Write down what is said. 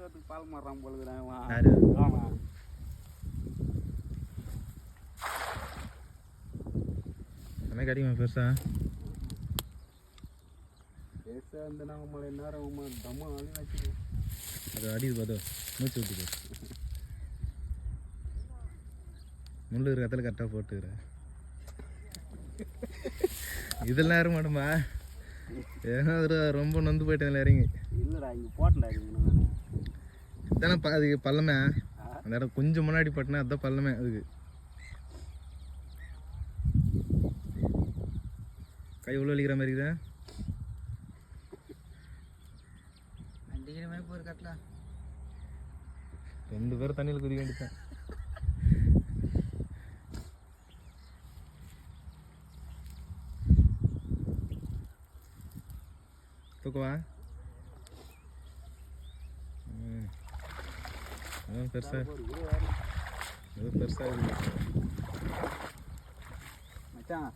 அடிக்கிறதுக்கு பால் மாறான் போலுக்குறேன். யாரு எனக்கு அடிக்குமா பெருசா பெருசா வந்து நாங்கள் மழை நேரம் தம்மா அழி வச்சுக்கோம். அது அடிது பார்த்தோ மூச்சு விட்டுது முள்ளு இருக்கிற இடத்துல கரெக்டாக போட்டுக்கிறேன். இதெல்லாம் இருக்க மாட்டோம்பா ஏன்னா ரொம்ப நொந்து போயிட்டேன் இறங்கி. இல்லைடா இங்கே போட்டேன்டா இதானே அதுக்கு பள்ளமே அந்த இடம் கொஞ்சம் முன்னாடி பட்டினா அதுதான் பள்ளமே. அதுக்கு கை உள்ள வலிக்கிற மாதிரி இருக்குதா? அடிக்கிற மாதிரி போகிற கட்டலாம் 2 பேரும் தண்ணியில் குதிக்க வேண்டியதான். தூக்குவா பெருசா பெருசா மச்சான்